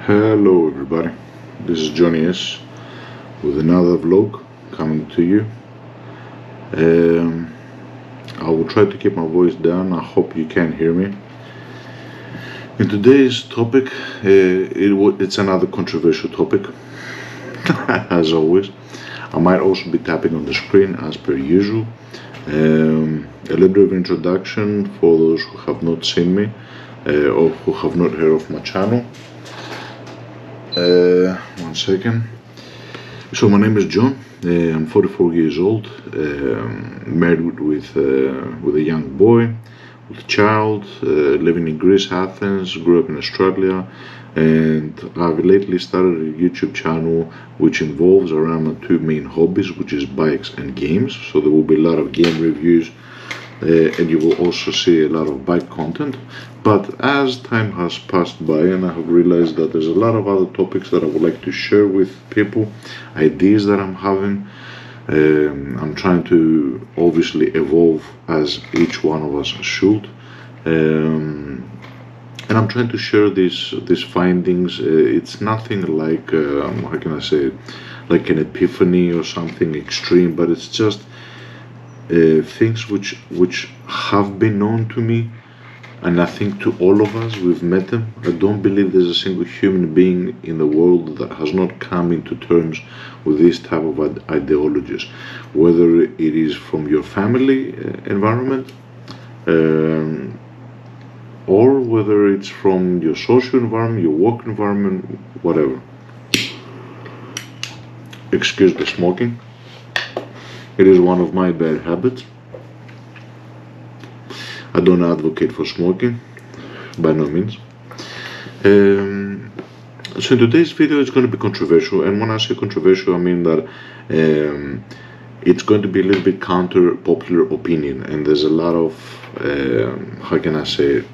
Hello everybody, this is Johnny S with another vlog coming to you. I will try to keep my voice down. I hope you can hear me. In today's topic, it's another controversial topic as always. I might also be tapping on the screen as per usual. A little bit of introduction for those who have not seen me or who have not heard of my channel. One second. So my name is John. I'm 44 years old, married with a young boy, with a child, living in Greece, Athens, grew up in Australia, and I've lately started a YouTube channel which involves around my two main hobbies, which is bikes and games. So there will be a lot of game reviews, and you will also see a lot of bike content. But as time has passed by and I have realized that there's a lot of other topics that I would like to share with people, ideas that I'm having, I'm trying to obviously evolve as each one of us should, and I'm trying to share these findings. It's nothing like, how can I say it, like an epiphany or something extreme, but it's just things which have been known to me, and I think to all of us, we've met them. I don't believe there's a single human being in the world that has not come into terms with this type of ideologies, whether it is from your family environment, or whether it's from your social environment, your work environment, whatever. Excuse the smoking. It is one of my bad habits. I don't advocate for smoking, by no means. So in today's video it's going to be controversial, and when I say controversial I mean that it's going to be a little bit counter popular opinion, and there's a lot of, how can I say it,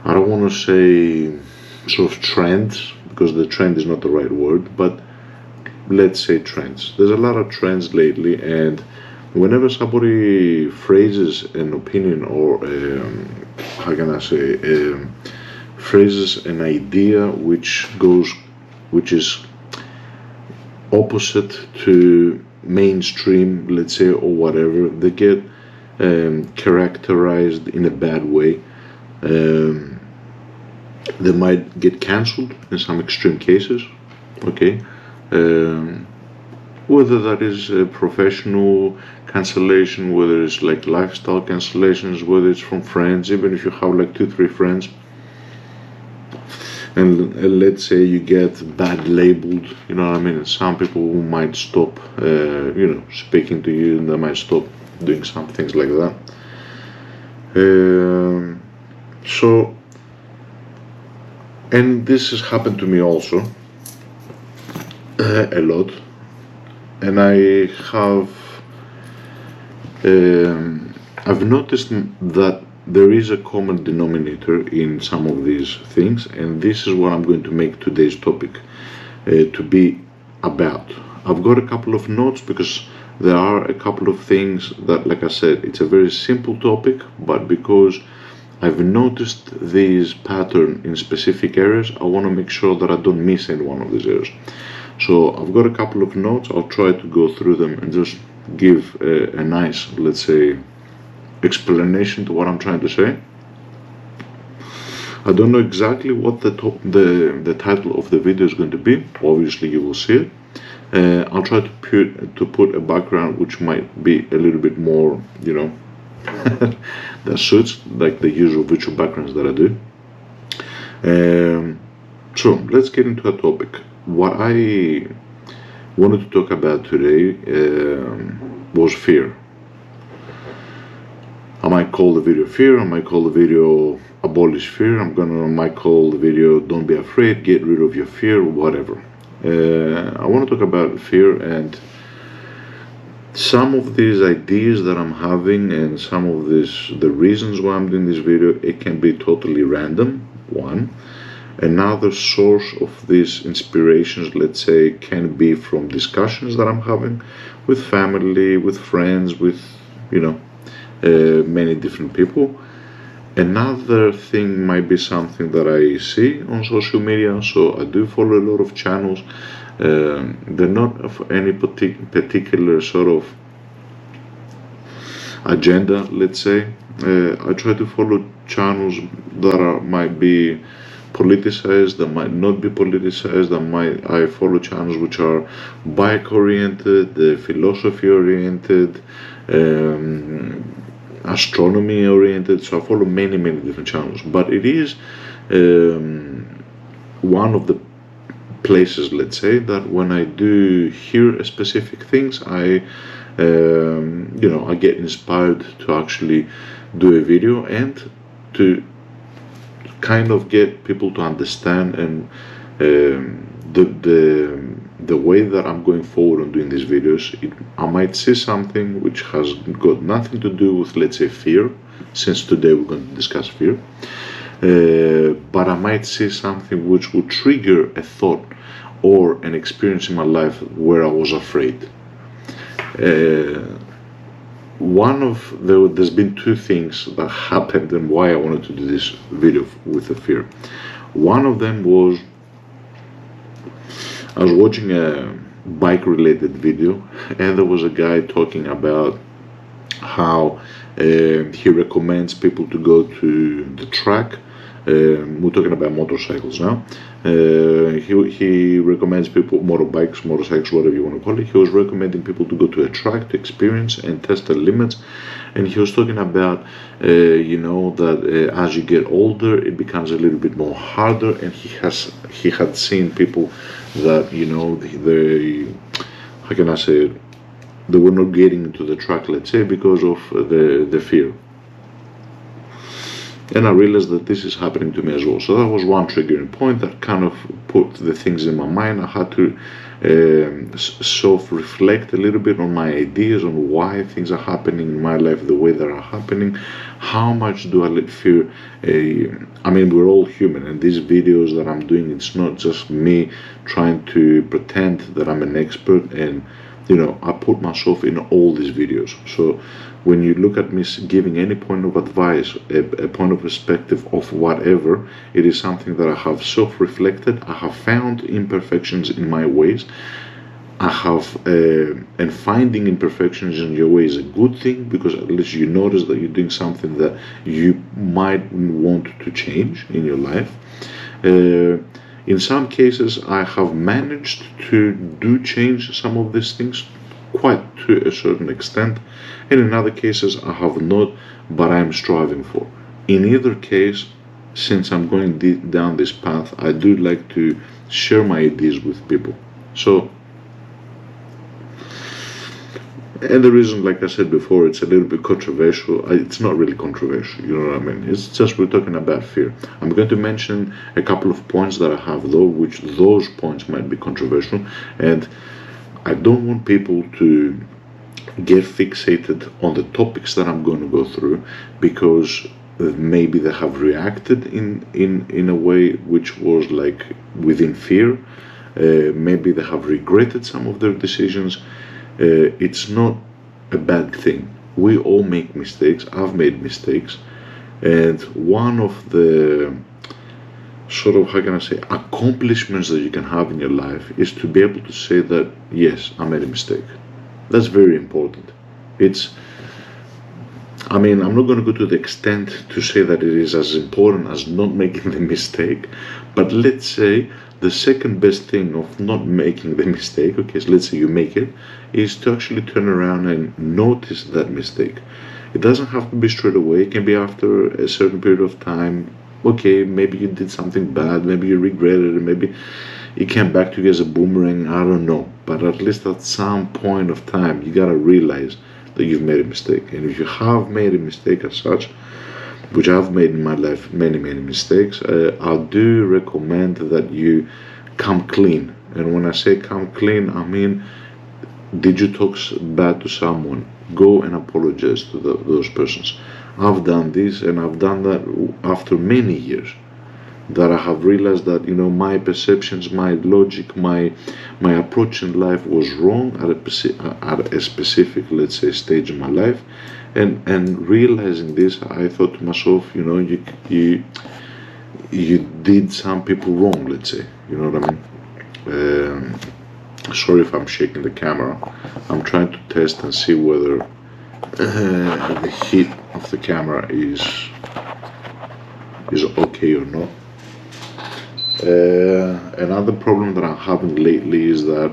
I don't want to say sort of trends, because the trend is not the right word, but let's say trends. There's a lot of trends lately, and whenever somebody phrases an opinion or how can I say, phrases an idea which is opposite to mainstream, let's say, or whatever, they get characterized in a bad way. They might get cancelled in some extreme cases, okay? Whether that is a professional cancellation, whether it's like lifestyle cancellations, whether it's from friends, even if you have like 2-3 friends, and let's say you get bad labeled, you know what I mean, some people who might stop speaking to you, and they might stop doing some things like that. So, and this has happened to me also a lot. And I have, I've noticed that there is a common denominator in some of these things, and this is what I'm going to make today's topic to be about. I've got a couple of notes because there are a couple of things that, like I said, it's a very simple topic, but because I've noticed this pattern in specific areas, I want to make sure that I don't miss any one of these areas. So I've got a couple of notes. I'll try to go through them and just give a nice, let's say, explanation to what I'm trying to say. I don't know exactly what the title of the video is going to be. Obviously you will see it. I'll try to put a background which might be a little bit more, that suits like the usual virtual backgrounds that I do. So let's get into a topic. What I wanted to talk about today was fear. I might call the video fear, I might call the video abolish fear, I might call the video don't be afraid, get rid of your fear, whatever. I want to talk about fear, and some of these ideas that I'm having and some of the reasons why I'm doing this video, it can be totally random, one. Another source of these inspirations, let's say, can be from discussions that I'm having with family, with friends, with, many different people. Another thing might be something that I see on social media, so I do follow a lot of channels. They're not of any particular sort of agenda, let's say. I try to follow channels that might be politicized, that might not be politicized. I follow channels which are bike oriented, philosophy oriented, astronomy oriented. So I follow many different channels, but it is one of the places, let's say, that when I do hear specific things, I get inspired to actually do a video and to kind of get people to understand and the way that I'm going forward on doing these videos. I might see something which has got nothing to do with, let's say, fear, since today we're going to discuss fear, but I might see something which would trigger a thought or an experience in my life where I was afraid. There's been two things that happened and why I wanted to do this video with the fear. One of them was I was watching a bike related video, and there was a guy talking about how he recommends people to go to the track. We're talking about motorcycles now. He recommends people, motorcycles, whatever you want to call it. He was recommending people to go to a track to experience and test the limits. And he was talking about, that as you get older, it becomes a little bit more harder. And he had seen people that, how can I say it? They were not getting into the track, let's say, because of the fear. And I realized that this is happening to me as well. So that was one triggering point that kind of put the things in my mind. I had to self-reflect a little bit on my ideas on why things are happening in my life the way that are happening. How much do I let fear? We're all human, and these videos that I'm doing, it's not just me trying to pretend that I'm an expert, and I put myself in all these videos. So when you look at me giving any point of advice, a point of perspective of whatever, it is something that I have self-reflected. I have found imperfections in my ways. And finding imperfections in your way is a good thing, because at least you notice that you're doing something that you might want to change in your life. In some cases, I have managed to change some of these things quite to a certain extent, and in other cases I have not, but I am striving for. In either case, since I'm going down this path, I do like to share my ideas with people. So, and the reason, like I said before, it's a little bit controversial. It's not really controversial, you know what I mean? It's just we're talking about fear. I'm going to mention a couple of points that I have, though, which those points might be controversial, and I don't want people to get fixated on the topics that I'm going to go through, because maybe they have reacted in a way which was like within fear. Maybe they have regretted some of their decisions. It's not a bad thing. We all make mistakes. I've made mistakes, and one of the sort of, how can I say, accomplishments that you can have in your life is to be able to say that, yes, I made a mistake. That's very important. I'm not going to go to the extent to say that it is as important as not making the mistake, but let's say the second best thing of not making the mistake, okay, so let's say you make it, is to actually turn around and notice that mistake. It doesn't have to be straight away. It can be after a certain period of time. Okay, maybe you did something bad, maybe you regretted it, maybe it came back to you as a boomerang, I don't know. But at least at some point of time, you gotta realize that you've made a mistake. And if you have made a mistake as such, which I've made in my life many mistakes, I do recommend that you come clean. And when I say come clean, I mean, did you talk bad to someone? Go and apologize to those persons. I've done this, and I've done that after many years. that I have realized that, you know, my perceptions, my logic, my approach in life was wrong at a specific, let's say, stage in my life. And realizing this, I thought to myself, you know, you did some people wrong, let's say, you know what I mean. Sorry if I'm shaking the camera. I'm trying to test and see whether the heat of the camera is okay or not. Another problem that I'm having lately is that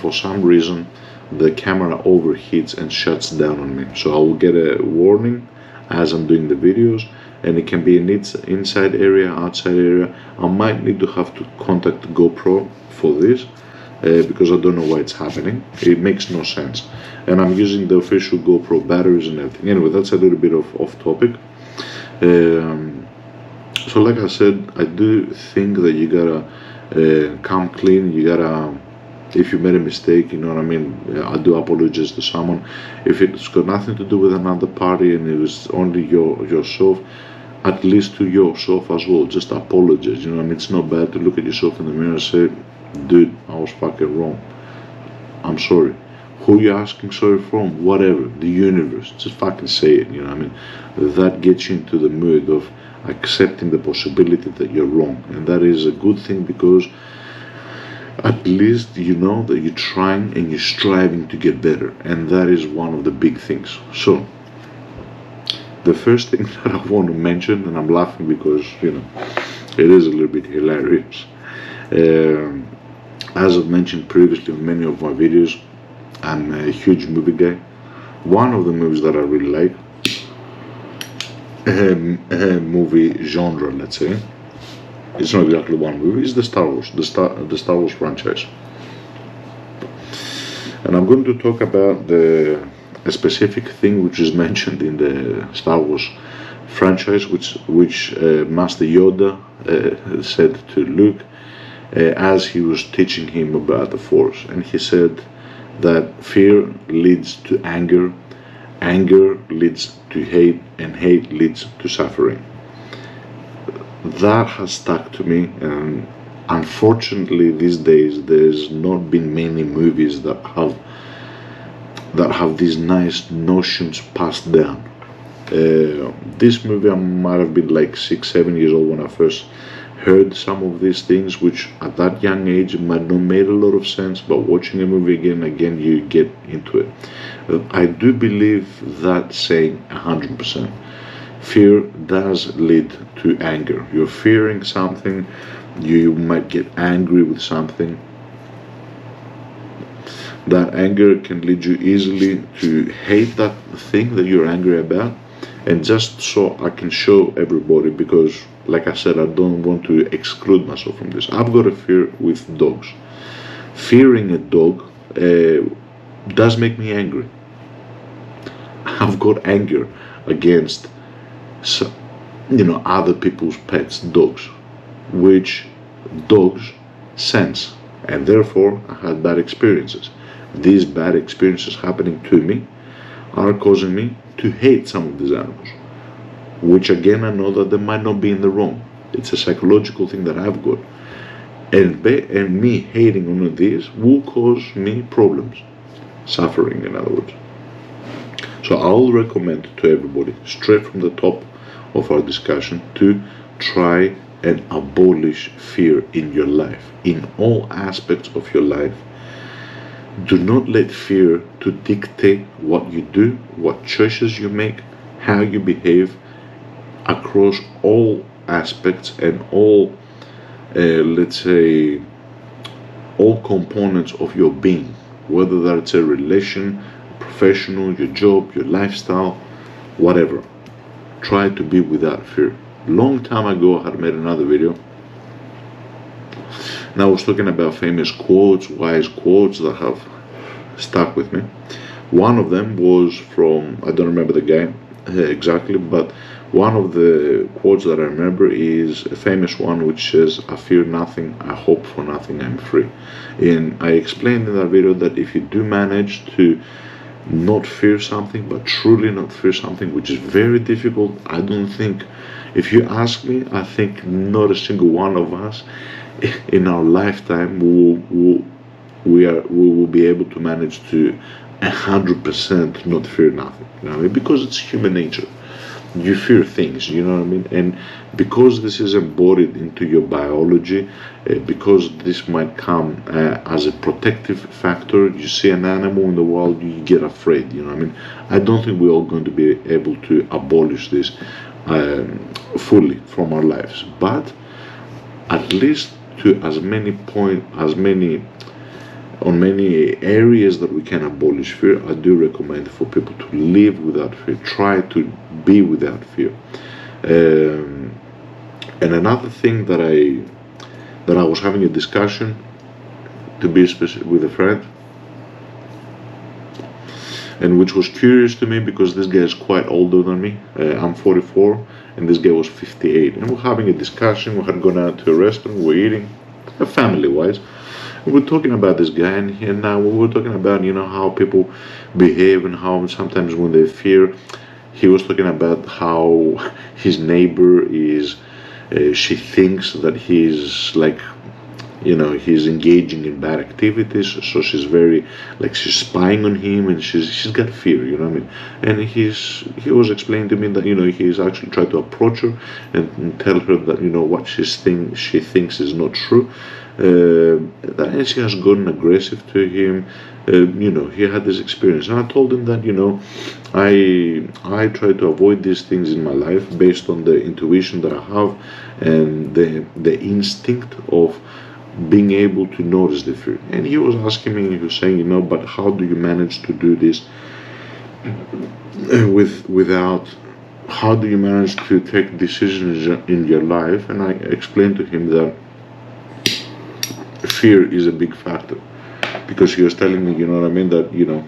for some reason the camera overheats and shuts down on me. So I will get a warning as I'm doing the videos, and it can be an inside area, outside area. I might need to have to contact GoPro for this because I don't know why it's happening. It makes no sense. And I'm using the official GoPro batteries and everything. Anyway, that's a little bit of off topic. So like I said, I do think that you gotta come clean. You gotta, if you made a mistake, you know what I mean, I do apologize to someone. If it's got nothing to do with another party and it was only yourself, at least to yourself as well, just apologize. You know what I mean? It's not bad to look at yourself in the mirror and say, dude, I was fucking wrong. I'm sorry. Who you asking sorry from? Whatever. The universe. Just fucking say it, you know what I mean? That gets you into the mood of accepting the possibility that you're wrong. And that is a good thing, because at least you know that you're trying and you're striving to get better. And that is one of the big things. So, the first thing that I want to mention, and I'm laughing because, you know, it is a little bit hilarious. As I've mentioned previously in many of my videos, I'm a huge movie guy. One of the movies that I really like, movie genre, let's say, it's not exactly one movie, it's the Star Wars, the Star Wars franchise. And I'm going to talk about a specific thing which is mentioned in the Star Wars franchise, which Master Yoda said to Luke as he was teaching him about the Force. And he said that fear leads to anger, anger leads to hate, and hate leads to suffering. That has stuck to me, and unfortunately these days there's not been many movies that have these nice notions passed down. This movie, I might have been like 6-7 years old when I first heard some of these things, which at that young age might not made a lot of sense, but watching a movie again you get into it. I do believe that saying 100%. Fear does lead to anger. You're fearing something, you might get angry with something. That anger can lead you easily to hate that thing that you're angry about. And just so I can show everybody, because like I said, I don't want to exclude myself from this. I've got a fear with dogs. Fearing a dog does make me angry. I've got anger against, you know, other people's pets, dogs, which dogs sense, and therefore I had bad experiences. These bad experiences happening to me are causing me to hate some of these animals, which again I know that they might not be in the wrong. It's a psychological thing that I've got, and me hating one of these will cause me problems, suffering in other words. So I'll recommend to everybody, straight from the top of our discussion, to try and abolish fear in your life, in all aspects of your life. Do not let fear to dictate what you do, what choices you make, how you behave across all aspects and all, let's say, all components of your being, whether that's a relation, professional, your job, your lifestyle, whatever. Try to be without fear. Long time ago I had made another video, and I was talking about famous quotes, wise quotes that have stuck with me. One of them was from, I don't remember the guy exactly, but one of the quotes that I remember is a famous one which says, I fear nothing, I hope for nothing, I'm free. And I explained in that video that if you do manage to not fear something, but truly not fear something, which is very difficult. I don't think, if you ask me, I think not a single one of us in our lifetime we will be able to manage to 100% not fear nothing. You know what I mean? Because it's human nature. You fear things, you know what I mean? And because this is embodied into your biology, because this might come as a protective factor, you see an animal in the wild, you get afraid, you know what I mean? I don't think we're all going to be able to abolish this fully from our lives, but at least to on many areas that we can abolish fear, I do recommend for people to live without fear, try to be without fear. And another thing that I was having a discussion, to be specific, with a friend, and which was curious to me because this guy is quite older than me. I'm 44 and this guy was 58, and we're having a discussion. We had gone out to a restaurant, we're eating, family-wise. We were talking about this guy, and now we were talking about, you know, how people behave and how sometimes when they fear. He was talking about how his neighbor is, she thinks that he's like, you know, he's engaging in bad activities, so she's very, like, she's spying on him, and she's got fear, you know what I mean? And he was explaining to me that, you know, he's actually tried to approach her and tell her that, you know, what she thinks is not true. And she has gotten aggressive to him. You know, he had this experience, and I told him that, you know, I try to avoid these things in my life based on the intuition that I have and the instinct of being able to notice the fear. And he was asking me, he was saying, you know, but how do you manage to do this without, how do you manage to take decisions in your life? And I explained to him that fear is a big factor, because he was telling me, you know what I mean, that, you know,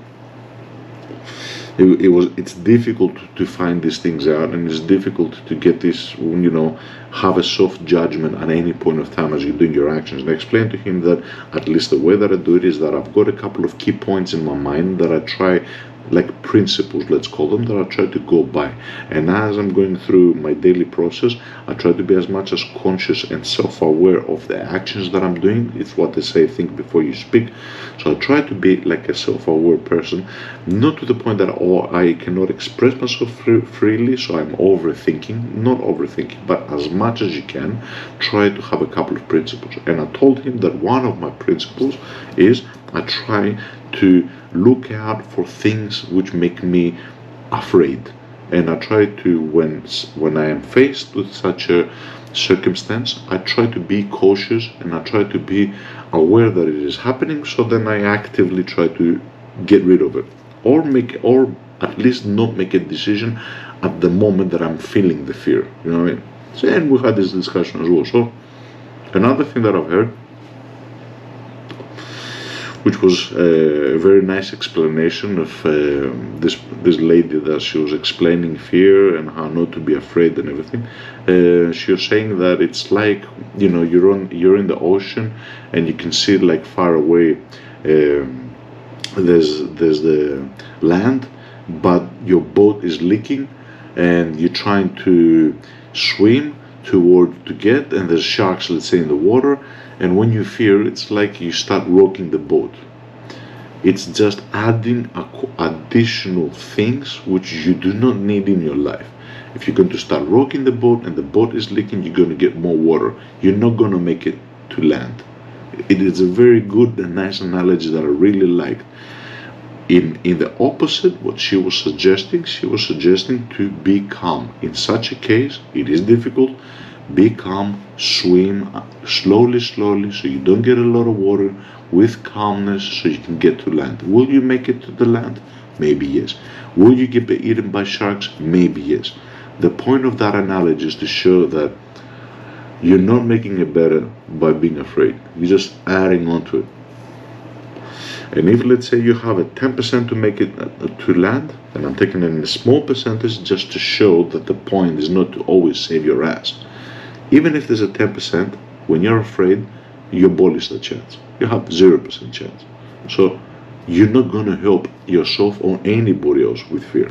it's difficult to find these things out, and it's difficult to get this, you know, have a soft judgment at any point of time as you're doing your actions. And I explained to him that at least the way that I do it is that I've got a couple of key points in my mind that I try, like principles, let's call them, that I try to go by. And as I'm going through my daily process, I try to be as much as conscious and self-aware of the actions that I'm doing. It's what they say, think before you speak. So I try to be like a self-aware person, not to the point that I cannot express myself freely, so I'm overthinking. Not overthinking, but as much as you can, try to have a couple of principles. And I told him that one of my principles is I try to look out for things which make me afraid, and I try to, when I am faced with such a circumstance, I try to be cautious and I try to be aware that it is happening, so then I actively try to get rid of it, or at least not make a decision at the moment that I'm feeling the fear, you know what I mean? So, and we had this discussion as well. So another thing that I've heard, which was a very nice explanation of this lady, that she was explaining fear and how not to be afraid and everything. She was saying that it's like, you know, you're in the ocean and you can see, like, far away, there's the land, but your boat is leaking and you're trying to swim to get, and there's sharks, let's say, in the water. And when you fear, it's like you start rocking the boat. It's just adding additional things which you do not need in your life. If you're going to start rocking the boat and the boat is leaking, you're going to get more water. You're not going to make it to land. It is a very good and nice analogy that I really liked. In the opposite, what she was suggesting to be calm. In such a case, it is difficult. Be calm, swim slowly, so you don't get a lot of water, with calmness, so you can get to land. Will you make it to the land? Maybe yes. Will you get eaten by sharks? Maybe yes. The point of that analogy is to show that you're not making it better by being afraid. You're just adding on to it. And if, let's say, you have a 10% to make it to land, and I'm taking in a small percentage just to show that the point is not to always save your ass. Even if there's a 10%, when you're afraid, you abolish the chance. You have 0% chance. So you're not going to help yourself or anybody else with fear.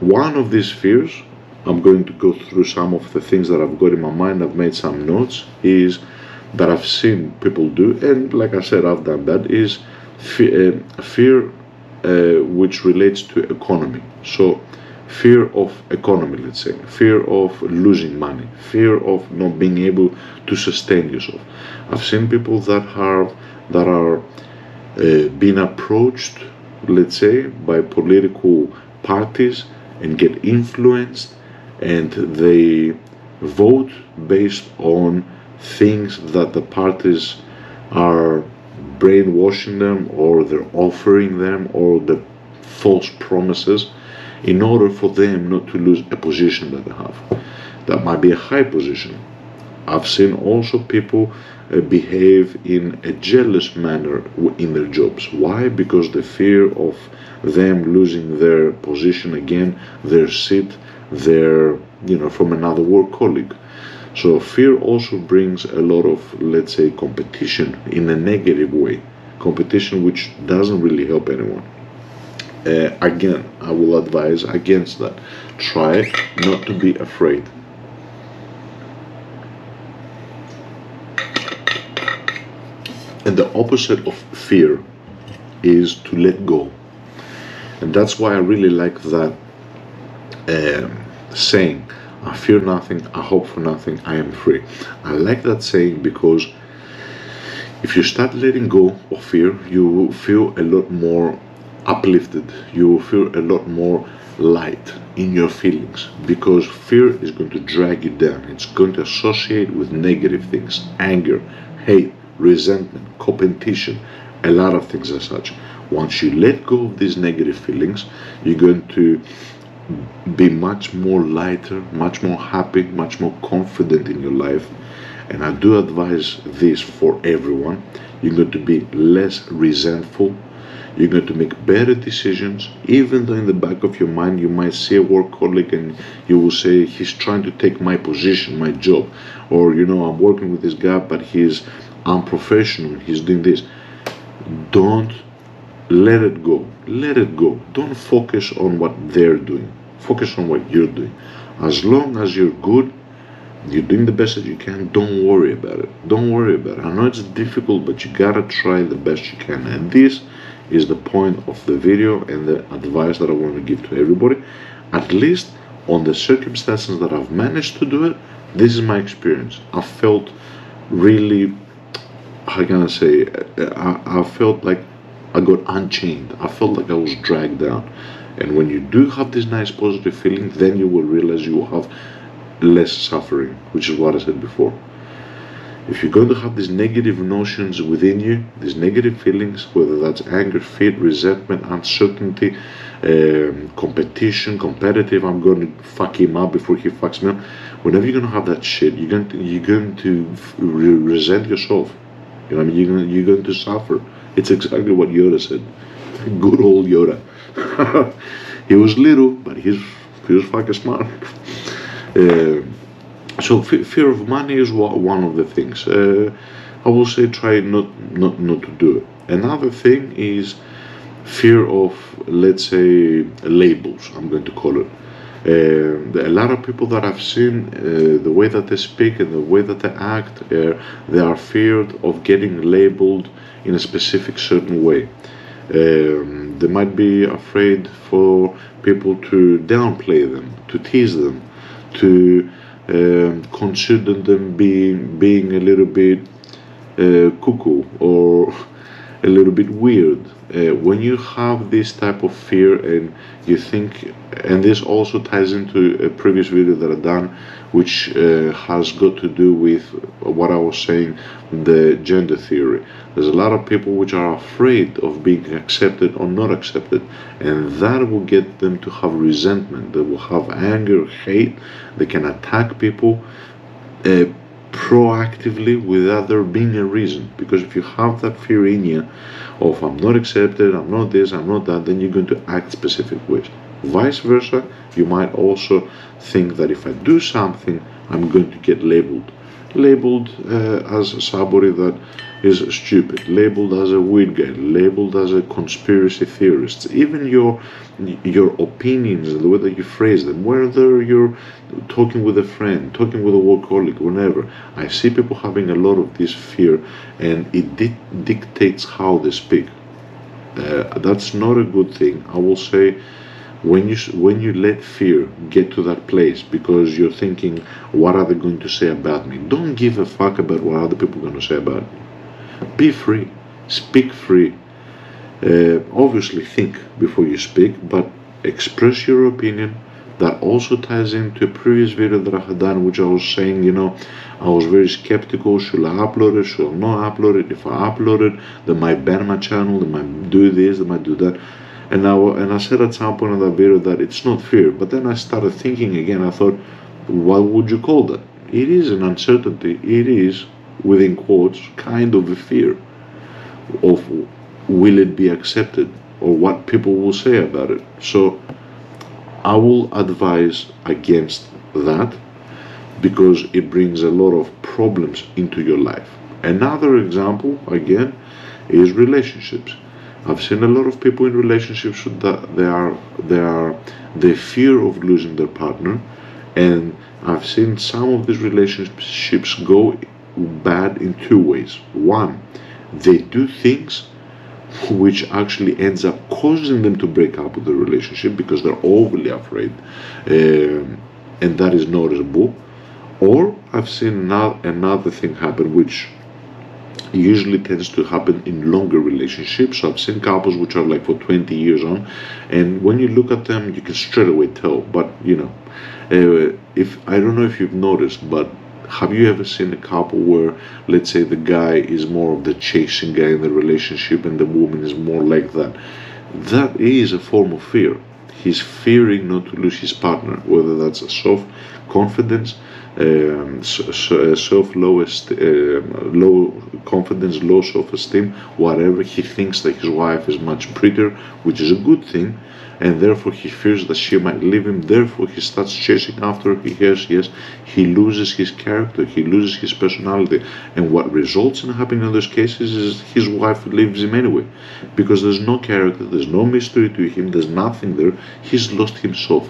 One of these fears, I'm going to go through some of the things that I've got in my mind, I've made some notes, is that I've seen people do, and like I said, I've done that, is fear which relates to economy. So fear of economy, let's say, fear of losing money, fear of not being able to sustain yourself. I've seen people that are being approached, let's say, by political parties and get influenced, and they vote based on things that the parties are brainwashing them, or they're offering them, or the false promises, in order for them not to lose a position that they have. That might be a high position. I've seen also people behave in a jealous manner in their jobs. Why? Because the fear of them losing their position again, their seat, from another work colleague. So fear also brings a lot of, let's say, competition in a negative way, competition which doesn't really help anyone. Again, I will advise against that. Try not to be afraid. And the opposite of fear is to let go. And that's why I really like that saying, I fear nothing, I hope for nothing, I am free. I like that saying because if you start letting go of fear, you will feel a lot more uplifted, you will feel a lot more light in your feelings, because fear is going to drag you down. It's going to associate with negative things, anger, hate, resentment, competition, a lot of things as such. Once you let go of these negative feelings, you're going to be much more lighter, much more happy, much more confident in your life. And I do advise this for everyone. You're going to be less resentful. You're going to make better decisions, even though in the back of your mind you might see a work colleague and you will say, he's trying to take my position, my job, or I'm working with this guy but he's unprofessional, he's doing this. Don't let it go. Let it go. Don't focus on what they're doing. Focus on what you're doing. As long as you're good, you're doing the best that you can, don't worry about it. Don't worry about it. I know it's difficult, but you gotta try the best you can. And this is the point of the video and the advice that I want to give to everybody. At least on the circumstances that I've managed to do it, this is my experience. I felt really, how can I say, I felt like I got unchained. I felt like I was dragged down. And when you do have this nice positive feeling, then you will realize you will have less suffering, which is what I said before. If you're going to have these negative notions within you, these negative feelings, whether that's anger, fear, resentment, uncertainty, competition, competitive, I'm going to fuck him up before he fucks me up. Whenever you're going to have that shit, you're going to resent yourself. You're going to suffer. It's exactly what Yoda said. Good old Yoda. He was little, but he was fucking smart. So fear of money is one of the things. I will say try not to do it. Another thing is fear of, let's say, labels, I'm going to call it. A lot of people that I've seen, the way that they speak and the way that they act, they are feared of getting labeled in a specific certain way. They might be afraid for people to downplay them, to tease them, to consider them being a little bit cuckoo or a little bit weird. When you have this type of fear and you think, and this also ties into a previous video that I've done, which has got to do with what I was saying, the gender theory. There's a lot of people which are afraid of being accepted or not accepted, and that will get them to have resentment. They will have anger, hate. They can attack people proactively without there being a reason. Because if you have that fear in you of I'm not accepted, I'm not this, I'm not that, then you're going to act specific ways. Vice versa, you might also think that if I do something, I'm going to get labeled. labeled as somebody that is stupid, labeled as a weird guy, labeled as a conspiracy theorist. Even your opinions, the way that you phrase them, whether you're talking with a friend, talking with a work colleague, whenever, I see people having a lot of this fear, and it dictates how they speak. That's not a good thing. I will say, when you let fear get to that place because you're thinking, what are they going to say about me? Don't give a fuck about what other people are going to say about you. Be free, speak free. Obviously think before you speak, but express your opinion. That also ties into a previous video that I had done, which I was saying, I was very skeptical. Should I upload it? Should I not upload it? If I upload it, they might ban my channel, they might do this, they might do that. And I said at some point in that video that it's not fear. But then I started thinking again. I thought, what would you call that? It is an uncertainty. It is, within quotes, kind of a fear of will it be accepted or what people will say about it. So I will advise against that because it brings a lot of problems into your life. Another example, again, is relationships. I've seen a lot of people in relationships that they fear of losing their partner, and I've seen some of these relationships go bad in two ways. One, they do things which actually ends up causing them to break up with the relationship because they're overly afraid, and that is noticeable. Or I've seen another thing happen, which usually tends to happen in longer relationships. So I've seen couples which are like for 20 years on, and when you look at them, you can straight away tell. But if I don't know if you've noticed, but have you ever seen a couple where, let's say, the guy is more of the chasing guy in the relationship and the woman is more like that? That is a form of fear. He's fearing not to lose his partner, whether that's a self-confidence, low confidence, low self-esteem, whatever. He thinks that his wife is much prettier, which is a good thing, and therefore he fears that she might leave him. Therefore he starts chasing after her. He loses his character, he loses his personality, and what results in happening in those cases is his wife leaves him anyway, because there's no character, there's no mystery to him, there's nothing there. He's lost himself.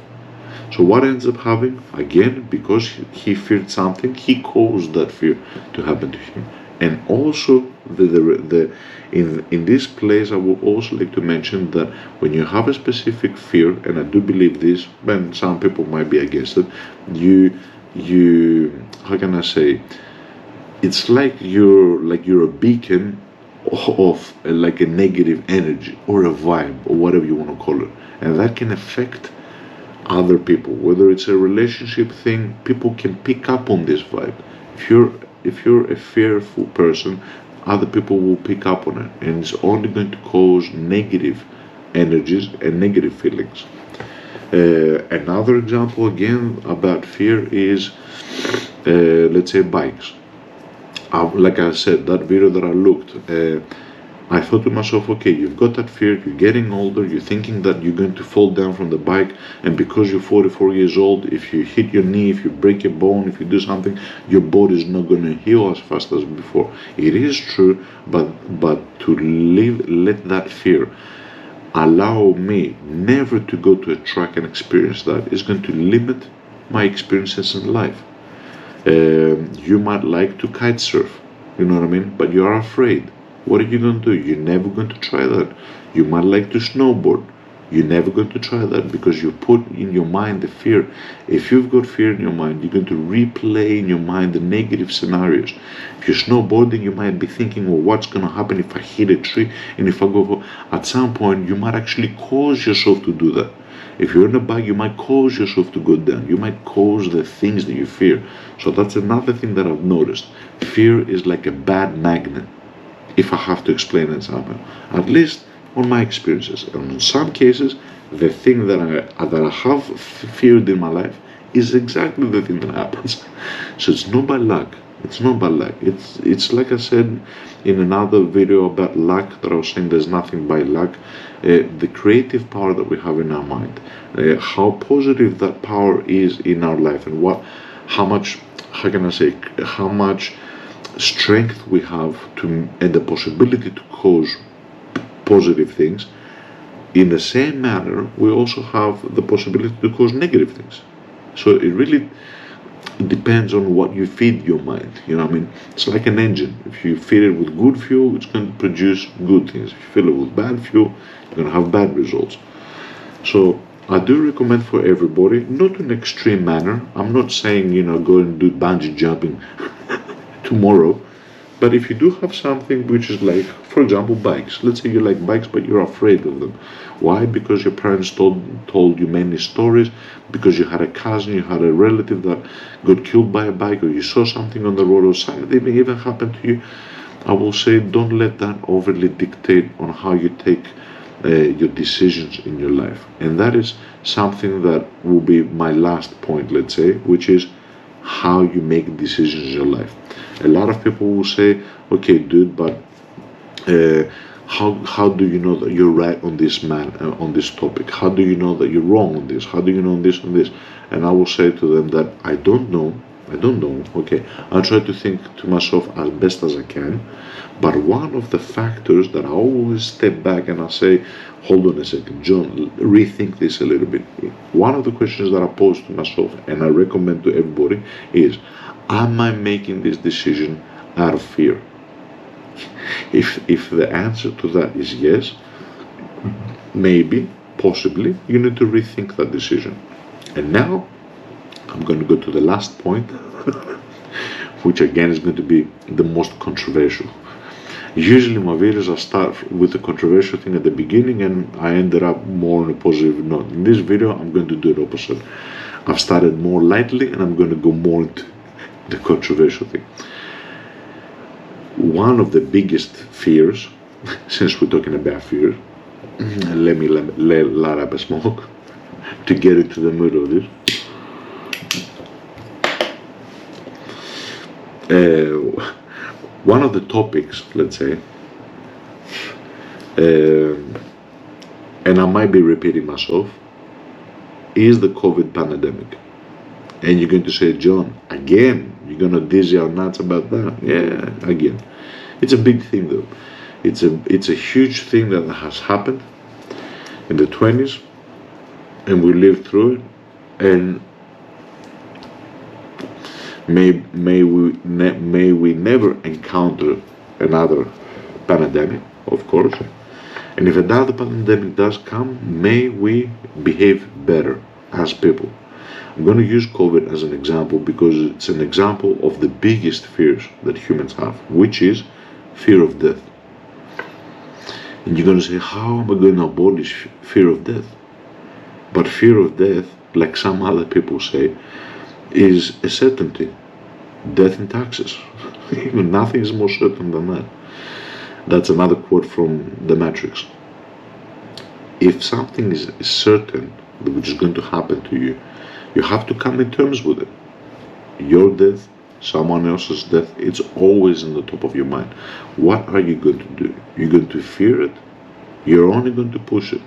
So what ends up happening, again, because he feared something, he caused that fear to happen to him. And also, in this place, I would also like to mention that when you have a specific fear, and I do believe this, but some people might be against it, you how can I say, it's like you're a beacon of like a negative energy or a vibe or whatever you want to call it, and that can affect other people. Whether it's a relationship thing, people can pick up on this vibe. If you're a fearful person, other people will pick up on it, and it's only going to cause negative energies and negative feelings. Another example again about fear is let's say bikes. Like I said, that video that I looked, I thought to myself, okay, you've got that fear, you're getting older, you're thinking that you're going to fall down from the bike, and because you're 44 years old, if you hit your knee, if you break a bone, if you do something, your body is not going to heal as fast as before. It is true, but to let that fear allow me never to go to a track and experience that is going to limit my experiences in life. You might like to kite surf, you know what I mean, but you're afraid. What are you going to do? You're never going to try that. You might like to snowboard. You're never going to try that because you put in your mind the fear. If you've got fear in your mind, you're going to replay in your mind the negative scenarios. If you're snowboarding, you might be thinking, well, what's going to happen if I hit a tree? And if I go at some point, you might actually cause yourself to do that. If you're in a bike, you might cause yourself to go down. You might cause the things that you fear. So that's another thing that I've noticed. Fear is like a bad magnet, if I have to explain it somehow, at least on my experiences. And in some cases, the thing that I have feared in my life is exactly the thing that happens. So it's not by luck. It's not by luck. It's like I said in another video about luck, that I was saying there's nothing by luck. The creative power that we have in our mind, how positive that power is in our life, and how much how can I say, how much strength we have to, and the possibility to cause positive things. In the same manner, we also have the possibility to cause negative things. So it really depends on what you feed your mind. You know what I mean? It's like an engine. If you feed it with good fuel, it's going to produce good things. If you fill it with bad fuel, you're going to have bad results. So I do recommend for everybody, not in an extreme manner. I'm not saying, go and do bungee jumping tomorrow. But if you do have something which is like, for example, bikes. Let's say you like bikes, but you're afraid of them. Why? Because your parents told you many stories, because you had a cousin, you had a relative that got killed by a bike, or you saw something on the road, or something even happened to you. I will say, don't let that overly dictate on how you take your decisions in your life. And that is something that will be my last point, let's say, which is how you make decisions in your life. A lot of people will say, okay, dude, but how do you know that you're right on this on this topic? How do you know that you're wrong on this? How do you know this on this? And I will say to them that I don't know. Okay, I'll try to think to myself as best as I can. But one of the factors that I always step back and I say, hold on a second, John, rethink this a little bit. One of the questions that I pose to myself, and I recommend to everybody, is, am I making this decision out of fear? If the answer to that is yes, maybe, possibly, you need to rethink that decision. And now, I'm going to go to the last point, which again is going to be the most controversial. Usually my videos, I start with the controversial thing at the beginning and I ended up more on a positive note. In this video, I'm going to do the opposite. I've started more lightly and I'm going to go more into the controversial thing. One of the biggest fears, since we're talking about fear, let me light up a smoke to get into the mood of this. One of the topics, let's say, and I might be repeating myself, is the COVID pandemic. And you're going to say, John, again, you're going to dizzy our nuts about that? Yeah, again. It's a big thing though. It's a huge thing that has happened in the 20s, and we lived through it, and may we never encounter another pandemic, of course. And if another pandemic does come, may we behave better as people. I'm going to use COVID as an example because it's an example of the biggest fears that humans have, which is fear of death. And you're going to say, how am I going to abolish fear of death? But fear of death, like some other people say, is a certainty. Death and taxes. Nothing is more certain than that. That's another quote from The Matrix. If something is certain, which is going to happen to you, you have to come in terms with it. Your death, someone else's death, it's always in the top of your mind. What are you going to do? You're going to fear it? You're only going to push it.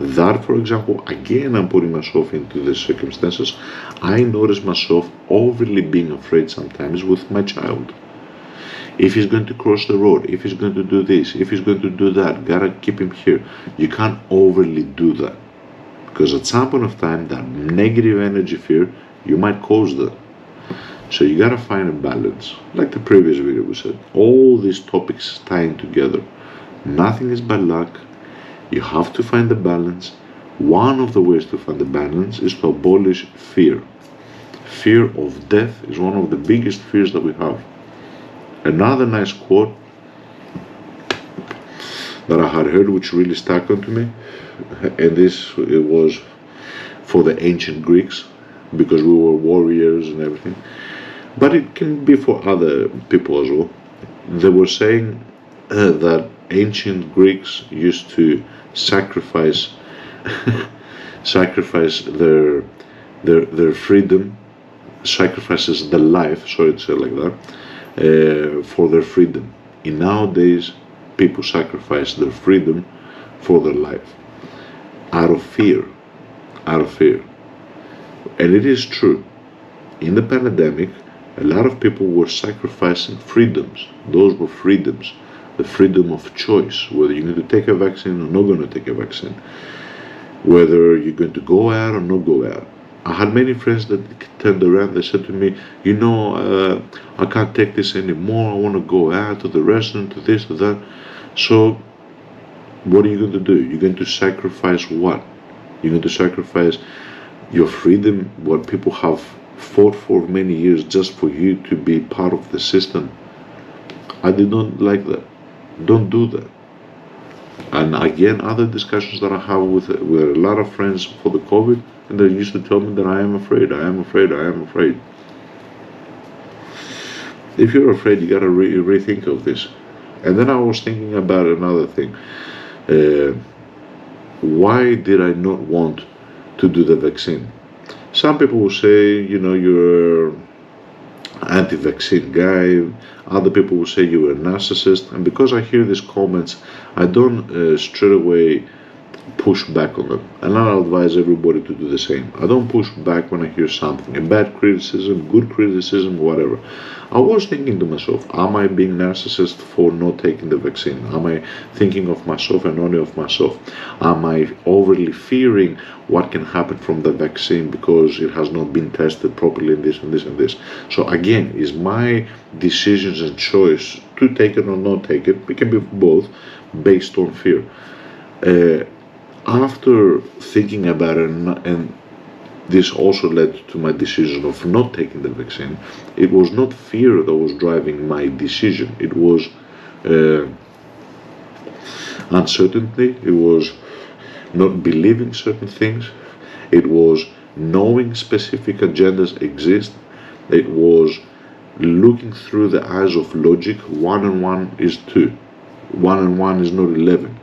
That, for example, again, I'm putting myself into the circumstances. I notice myself overly being afraid sometimes with my child. If he's going to cross the road, if he's going to do this, if he's going to do that, gotta keep him here. You can't overly do that. Because at some point of time, that negative energy fear, you might cause that. So you gotta find a balance. Like the previous video we said, all these topics tying together. Nothing is by luck. You have to find the balance. One of the ways to find the balance is to abolish fear. Fear of death is one of the biggest fears that we have. Another nice quote that I had heard, which really stuck onto me, and it was for the ancient Greeks, because we were warriors and everything, but it can be for other people as well. They were saying that ancient Greeks used to sacrifice their freedom, sacrifices their life, sorry to say it like that, for their freedom. And nowadays, people sacrifice their freedom for their life, out of fear. And it is true. In the pandemic, A lot of people were sacrificing freedoms. Those were freedoms. The freedom of choice, whether you're going to take a vaccine or not going to take a vaccine, whether you're going to go out or not go out. I had many friends that turned around, they said to me, I can't take this anymore, I want to go out to the restaurant, to this, to that. So, what are you going to do? You're going to sacrifice what? You're going to sacrifice your freedom, what people have fought for many years just for you to be part of the system. I did not like that. Don't do that. And again, other discussions that I have with a lot of friends for the COVID, and they used to tell me that I am afraid, I am afraid, I am afraid. If you're afraid, you gotta rethink of this. And then I was thinking about another thing. Why did I not want to do the vaccine? Some people will say, you're anti-vaccine guy. Other people will say you're a narcissist. And because I hear these comments, I don't straight away push back on them. And I advise everybody to do the same. I don't push back when I hear something, a bad criticism, good criticism, whatever. I was thinking to myself, am I being narcissist for not taking the vaccine? Am I thinking of myself and only of myself? Am I overly fearing what can happen from the vaccine because it has not been tested properly in this and this and this? So again, is my decisions and choice to take it or not take it, it can be both, based on fear. After thinking about it, and this also led to my decision of not taking the vaccine, it was not fear that was driving my decision. It was uncertainty. It was not believing certain things. It was knowing specific agendas exist. It was looking through the eyes of logic. 1 and 1 is 2. 1 and 1 is not 11.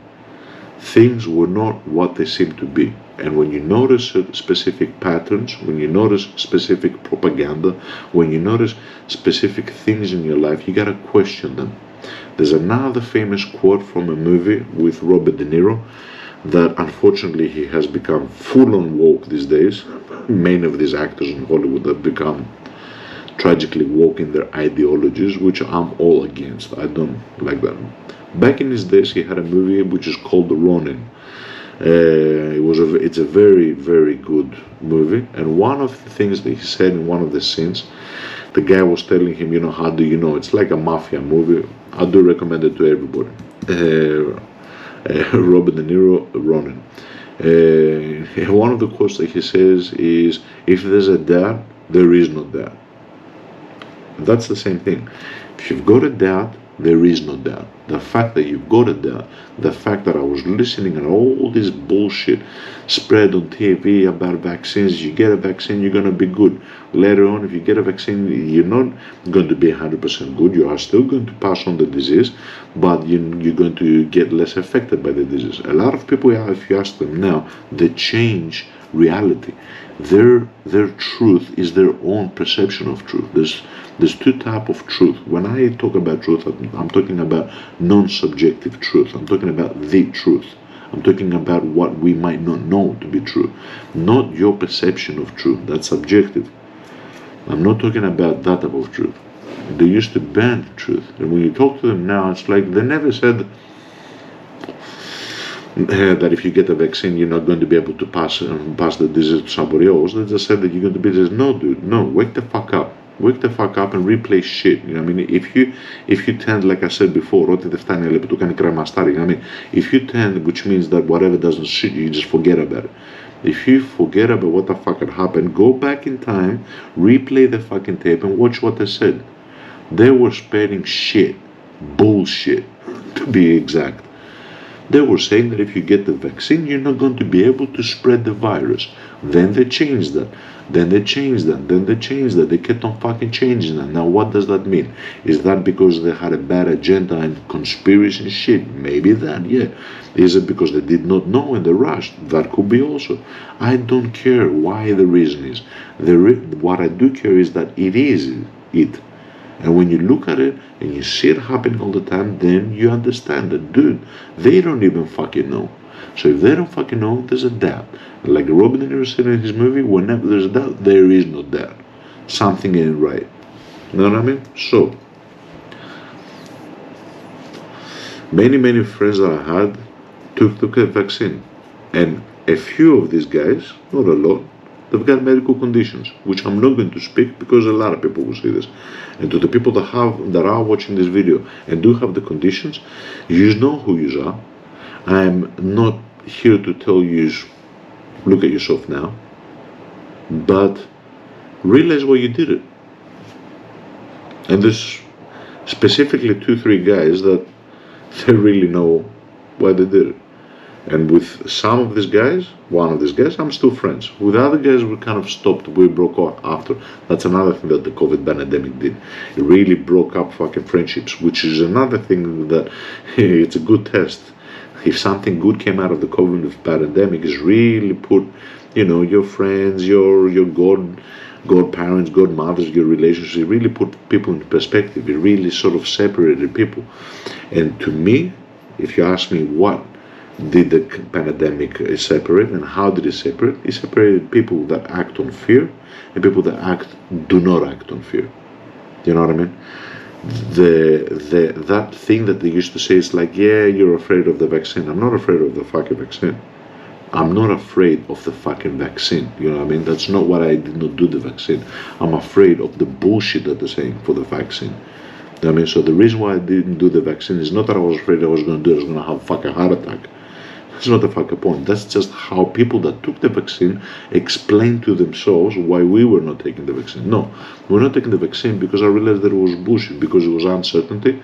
Things were not what they seem to be. And when you notice specific patterns, when you notice specific propaganda, when you notice specific things in your life, you gotta question them. There's another famous quote from a movie with Robert De Niro that unfortunately he has become full-on woke these days. Many of these actors in Hollywood have become tragically woke in their ideologies, which I'm all against. I don't like that. Back in his days, he had a movie which is called Ronin. It's a very, very good movie. And one of the things that he said in one of the scenes, the guy was telling him, how do you know? It's like a mafia movie. I do recommend it to everybody. Robert De Niro, Ronin. One of the quotes that he says is, if there's a doubt, there is no doubt. That's the same thing. If you've got a doubt, there is no doubt. The fact that you've got a doubt, the fact that I was listening and all this bullshit spread on TV about vaccines, you get a vaccine, you're going to be good. Later on, if you get a vaccine, you're not going to be 100% good. You are still going to pass on the disease, but you're going to get less affected by the disease. A lot of people, if you ask them now, they change reality. Their truth is their own perception of truth. There's two types of truth. When I talk about truth, I'm talking about non-subjective truth. I'm talking about the truth. I'm talking about what we might not know to be true, not your perception of truth. That's subjective. I'm not talking about that type of truth. They used to ban truth, and when you talk to them now, it's like they never said that if you get a vaccine, you're not going to be able to pass the disease to somebody else. They just said that you're going to be this. No, dude, no, wake the fuck up. Wake the fuck up and replay shit. I mean, if you tend, like I said before, if you tend, which means that whatever doesn't suit you, you just forget about it. If you forget about what the fuck had happened, go back in time, replay the fucking tape and watch what they said. They were spreading shit, bullshit, to be exact. They were saying that if you get the vaccine, you're not going to be able to spread the virus. Then they changed that. Then they changed that. Then they changed that. They kept on fucking changing that. Now, what does that mean? Is that because they had a bad agenda and conspiracy and shit? Maybe that, yeah. Is it because they did not know and they rushed? That could be also. I don't care why the reason is. What I do care is that it is it. And when you look at it and you see it happening all the time, then you understand that, dude, they don't even fucking know. So if they don't fucking know, there's a doubt. And like Robert De Niro said in his movie, whenever there's a doubt, there is no doubt. Something ain't right. You know what I mean? So, many friends that I had took the vaccine. And a few of these guys, not a lot, they've got medical conditions, which I'm not going to speak because a lot of people will see this. And to the people that are watching this video and do have the conditions, you know who you are. I'm not here to tell you, look at yourself now, but realize why you did it. And there's specifically 2-3 guys that they really know why they did it. And with some of these guys, one of these guys, I'm still friends. With other guys, we kind of stopped. We broke off after. That's another thing that the COVID pandemic did. It really broke up fucking friendships, which is another thing that it's a good test. If something good came out of the COVID pandemic, is really put, your friends, your godparents, godmothers, your relationships, really put people into perspective. It really sort of separated people. And to me, if you ask me what did the pandemic separate and how did it separate? It separated people that act on fear and people that do not act on fear. You know what I mean? That thing that they used to say is like, yeah, you're afraid of the vaccine. I'm not afraid of the fucking vaccine. I'm not afraid of the fucking vaccine. You know what I mean? That's not why I did not do the vaccine. I'm afraid of the bullshit that they're saying for the vaccine. You know what I mean? So the reason why I didn't do the vaccine is not that I was afraid I was going to do it, I was going to have a fucking heart attack. That's not the fucking point. That's just how people that took the vaccine explained to themselves why we were not taking the vaccine. No, we're not taking the vaccine because I realized that it was bullshit, because it was uncertainty,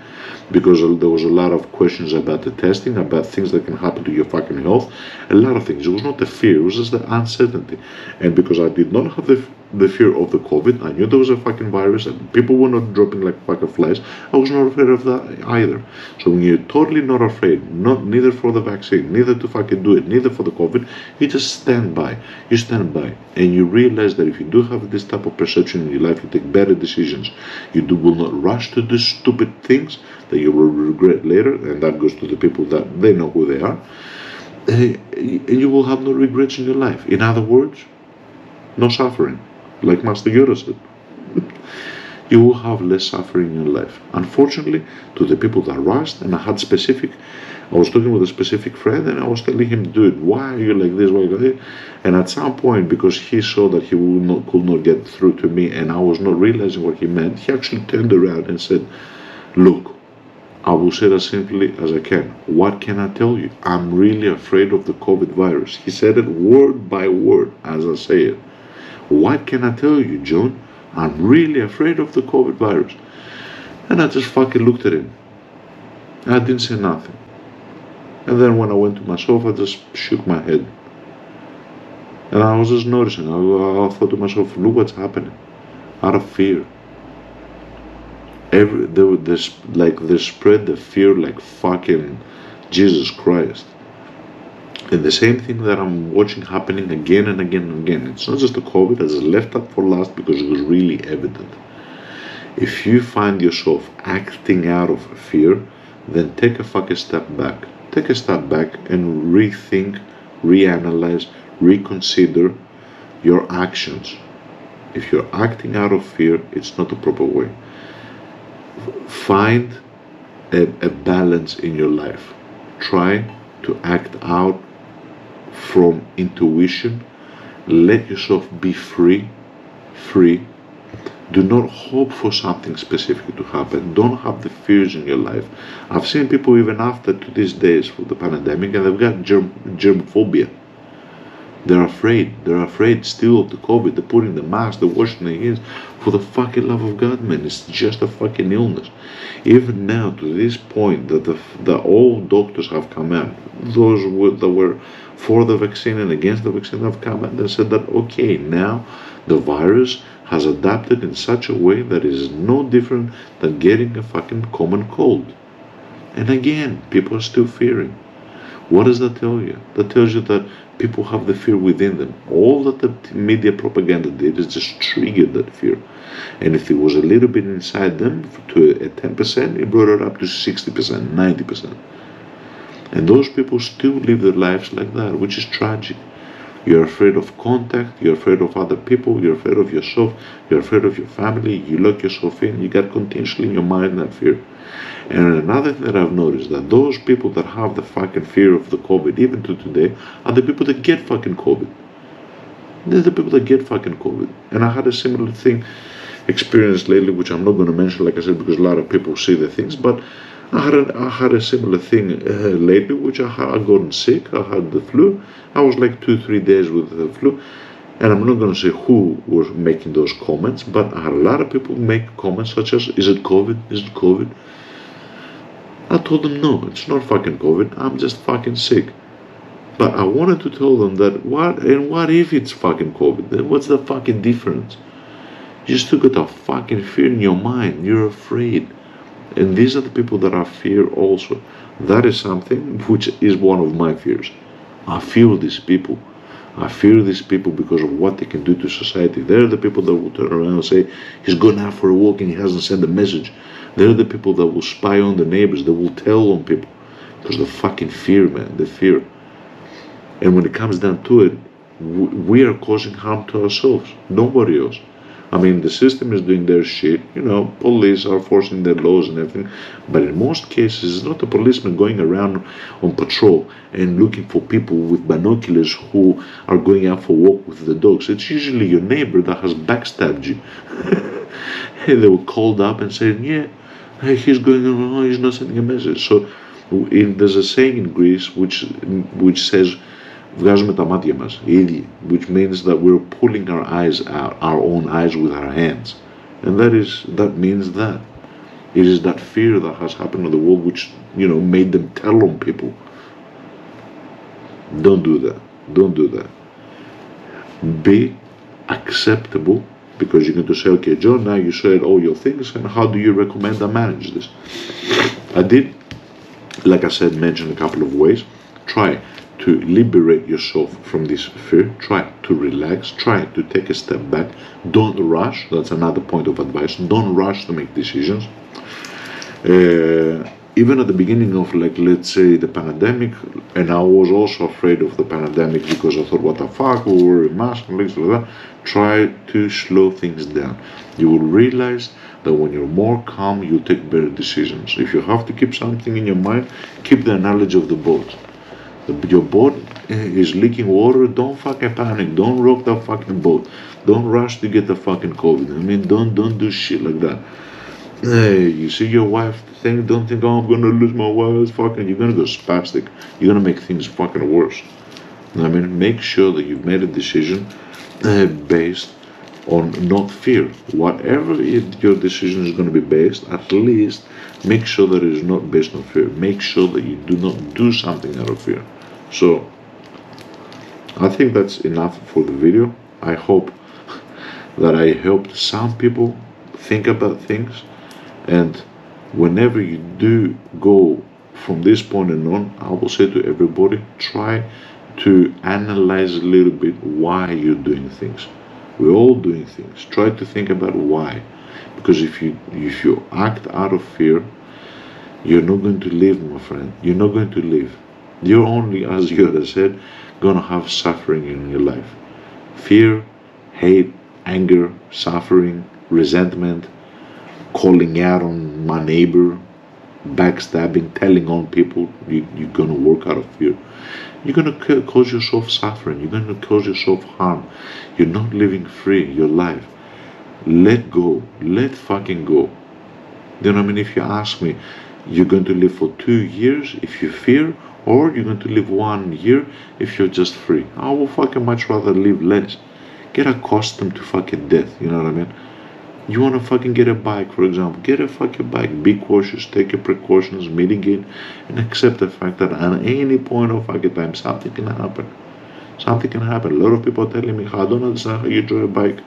because there was a lot of questions about the testing, about things that can happen to your fucking health, a lot of things. It was not the fear, it was just the uncertainty. And because I did not have the fear of the COVID, I knew there was a fucking virus and people were not dropping like fucking flies, I was not afraid of that either. So when you're totally not afraid, neither for the vaccine, neither to fucking do it, neither for the COVID, you just stand by. You stand by and you realize that if you do have this type of perception in your life, you take better decisions. You will not rush to do stupid things that you will regret later, and that goes to the people that they know who they are. And you will have no regrets in your life. In other words, no suffering. Like Master Yoda said, you will have less suffering in your life. Unfortunately, to the people that rushed, and I was talking with a specific friend and I was telling him, dude, why are you like this? Why are you like that? And at some point, because he saw that he could not get through to me and I was not realizing what he meant, he actually turned around and said, look, I will say it as simply as I can. What can I tell you? I'm really afraid of the COVID virus. He said it word by word as I say it. What can I tell you, John? I'm really afraid of the COVID virus. And I just fucking looked at him. I didn't say nothing. And then when I went to myself, I just shook my head. And I was just noticing. I thought to myself, look what's happening. Out of fear. They spread the fear like fucking Jesus Christ. And the same thing that I'm watching happening again and again and again. It's not just the COVID, I just left that for last because it was really evident. If you find yourself acting out of fear, then take a fucking step back. Take a step back and rethink, reanalyze, reconsider your actions. If you're acting out of fear, it's not the proper way. Find a balance in your life. Try to act out from intuition. Let yourself be free. Do not hope for something specific to happen. Don't have the fears in your life. I've seen people even after to these days for the pandemic and they've got germophobia. They're afraid still of the COVID. They're putting the mask, they're washing their hands. For the fucking love of God, man, it's just a fucking illness. Even now, to this point, that all doctors have come out, those that were for the vaccine and against the vaccine have come out and said that, okay, now the virus has adapted in such a way that it is no different than getting a fucking common cold. And again, people are still fearing. What does that tell you? That tells you that people have the fear within them. All that the media propaganda did is just trigger that fear. And if it was a little bit inside them to a 10%, it brought it up to 60%, 90%. And those people still live their lives like that, which is tragic. You're afraid of contact, you're afraid of other people, you're afraid of yourself, you're afraid of your family, you lock yourself in, you got continuously in your mind that fear. And another thing that I've noticed, that those people that have the fucking fear of the COVID, even to today, are the people that get fucking COVID. They're the people that get fucking COVID. And I had a similar thing experienced lately, which I'm not going to mention, like I said, because a lot of people see the things, but I had a similar thing lately, which I gotten sick. I had the flu. I was like 2-3 days with the flu, and I'm not going to say who was making those comments, but I had a lot of people make comments such as, "Is it COVID? Is it COVID?" I told them, no, it's not fucking COVID. I'm just fucking sick. But I wanted to tell them that what if it's fucking COVID? Then what's the fucking difference? You still got a fucking fear in your mind. You're afraid. And these are the people that I fear also. That is something which is one of my fears. I fear these people. I fear these people because of what they can do to society. They're the people that will turn around and say, he's going out for a walk and he hasn't sent a message. They're the people that will spy on the neighbors, that will tell on people. Because the fucking fear, man, the fear. And when it comes down to it, we are causing harm to ourselves, nobody else. I mean, the system is doing their shit, police are forcing their laws and everything, but in most cases, it's not the policeman going around on patrol and looking for people with binoculars who are going out for a walk with the dogs. It's usually your neighbor that has backstabbed you. Hey, they were called up and said, yeah, hey, he's going on, he's not sending a message. So there's a saying in Greece which says, βγάζουμε τα μάτια μας, οι ίδιοι, which means that we're pulling our eyes out, our own eyes with our hands. And that means that. It is that fear that has happened in the world which, made them tell on people. Don't do that. Don't do that. Be acceptable, because you're going to say, okay, John, now you said all your things, and how do you recommend I manage this? I did, like I said, mention a couple of ways. Try to liberate yourself from this fear. Try to relax. Try to take a step back. Don't rush. That's another point of advice. Don't rush to make decisions. Even at the beginning of, let's say, the pandemic, and I was also afraid of the pandemic because I thought, what the fuck, we were in masks and things like that. Try to slow things down. You will realize that when you're more calm, you take better decisions. If you have to keep something in your mind, keep the analogy of the boat. Your boat is leaking water, don't fucking panic, don't rock that fucking boat, don't rush to get the fucking COVID. I mean, don't do shit like that. Hey, you see your wife thing, don't think, oh, I'm gonna lose my wife, fucking, you're gonna go spastic, you're gonna make things fucking worse. I mean, make sure that you've made a decision based on not fear. Whatever your decision is going to be based, at least make sure that it is not based on fear. Make sure that you do not do something out of fear. So, I think that's enough for the video. I hope that I helped some people think about things, and whenever you do go from this point on, I will say to everybody, try to analyze a little bit why you're doing things. We're all doing things. Try to think about why. Because if you act out of fear, you're not going to live, my friend. You're not going to live. You're only, as Yoda said, going to have suffering in your life. Fear, hate, anger, suffering, resentment, calling out on my neighbor, backstabbing, telling on people, you're going to work out of fear. You're going to cause yourself suffering. You're going to cause yourself harm. You're not living free your life. Let go. Let fucking go. You know what I mean? If you ask me, you're going to live for 2 years if you fear, or you're going to live 1 year if you're just free. I will fucking much rather live less. Get accustomed to fucking death. You know what I mean? You want to fucking get a bike, for example. Get a fucking bike. Be cautious. Take your precautions. Mitigate. And accept the fact that at any point of fucking time, something can happen. Something can happen. A lot of people are telling me, I don't understand how you drive a bike.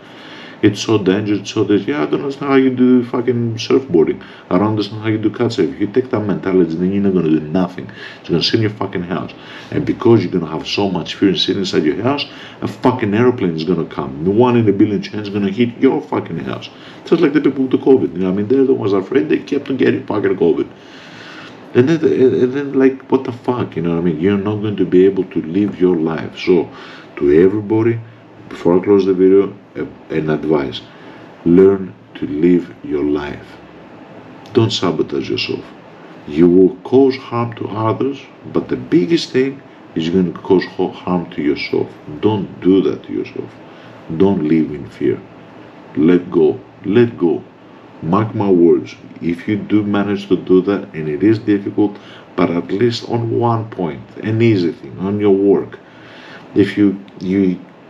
It's so dangerous, it's so this. Yeah, I don't understand how you do fucking surfboarding. I don't understand how you do kitesurfing. If you take that mentality, then you're not going to do nothing. It's going to sit in your fucking house. And because you're going to have so much fear and sit inside your house, a fucking airplane is going to come. The 1 in a billion chance is going to hit your fucking house. Just like the people with the COVID. You know what I mean? They're the ones afraid. They kept on getting fucking COVID. And then, like, what the fuck? You know what I mean? You're not going to be able to live your life. So, to everybody, before I close the video, an advice. Learn to live your life. Don't sabotage yourself. You will cause harm to others, but the biggest thing is you're going to cause harm to yourself. Don't do that to yourself. Don't live in fear. Let go. Let go. Mark my words, if you do manage to do that, and it is difficult, but at least on one point, an easy thing, on your work, if you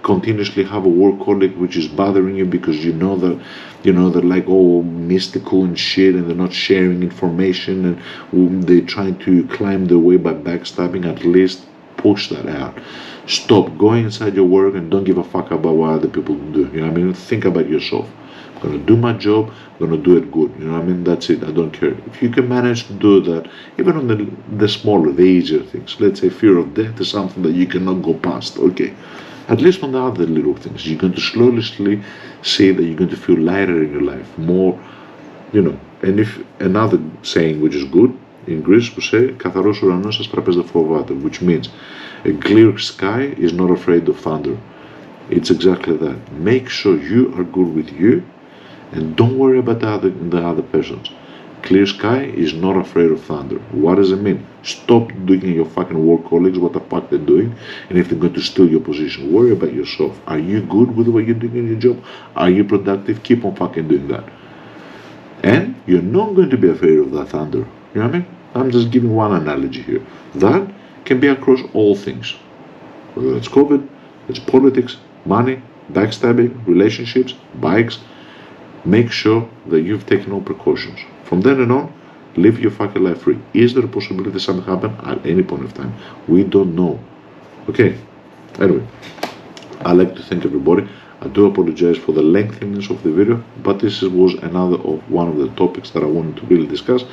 continuously have a work colleague which is bothering you because you know they're like all mystical and shit, and they're not sharing information, and they're trying to climb their way by backstabbing, at least push that out. Stop going inside your work and don't give a fuck about what other people do. You know what I mean? Think about yourself. I'm gonna do my job, I'm gonna do it good. You know what I mean? That's it. I don't care. If you can manage to do that, even on the smaller, the easier things, let's say fear of death is something that you cannot go past. Okay. At least on the other little things, you're going to slowly see that you're going to feel lighter in your life, more, And if another saying which is good in Greece, we say "Καθαρός ουρανός σας τραπέζεται φοβάται," which means a clear sky is not afraid of thunder. It's exactly that. Make sure you are good with you, and don't worry about the other persons. Clear sky is not afraid of thunder. What does it mean? Stop doing your fucking work colleagues what the fuck they're doing, and if they're going to steal your position, worry about yourself. Are you good with what you're doing in your job? Are you productive? Keep on fucking doing that. And you're not going to be afraid of that thunder. You know what I mean? I'm just giving one analogy here. That can be across all things. Whether it's COVID, it's politics, money, backstabbing, relationships, bikes. Make sure that you've taken all precautions. From then on, live your fucking life free. Is there a possibility something happen at any point of time? We don't know. Okay. Anyway, I'd like to thank everybody. I do apologize for the lengthiness of the video, but this was one of the topics that I wanted to really discuss.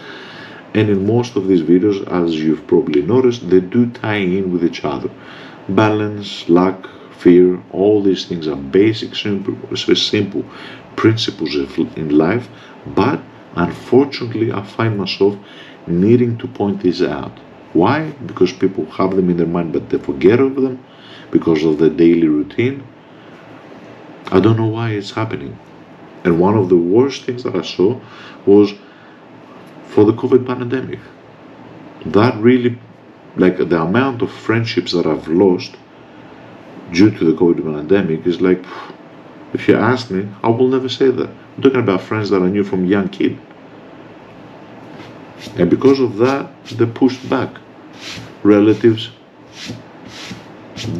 And in most of these videos, as you've probably noticed, they do tie in with each other. Balance, luck, fear, all these things are basic, simple principles in life, but unfortunately, I find myself needing to point this out. Why? Because people have them in their mind, but they forget of them because of the daily routine. I don't know why it's happening. And one of the worst things that I saw was for the COVID pandemic. That really, like the amount of friendships that I've lost due to the COVID pandemic is like, if you ask me, I will never say that. I'm talking about friends that I knew from young kid. And because of that, they pushed back. Relatives.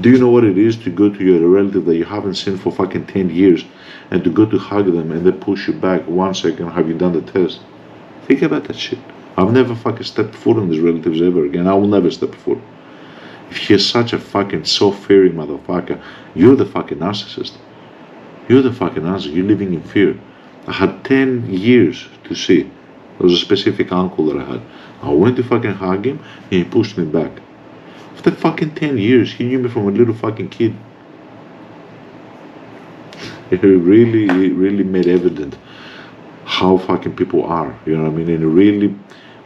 Do you know what it is to go to your relative that you haven't seen for fucking 10 years and to go to hug them and they push you back 1 second, have you done the test? Think about that shit. I've never fucking stepped foot on these relatives ever again. I will never step foot. If you're such a fucking self-fearing motherfucker, you're the fucking narcissist. You're the fucking narcissist. You're living in fear. I had 10 years to see. There was a specific uncle that I had. I went to fucking hug him and he pushed me back. After fucking 10 years, he knew me from a little fucking kid. It really made evident how fucking people are. You know what I mean? And it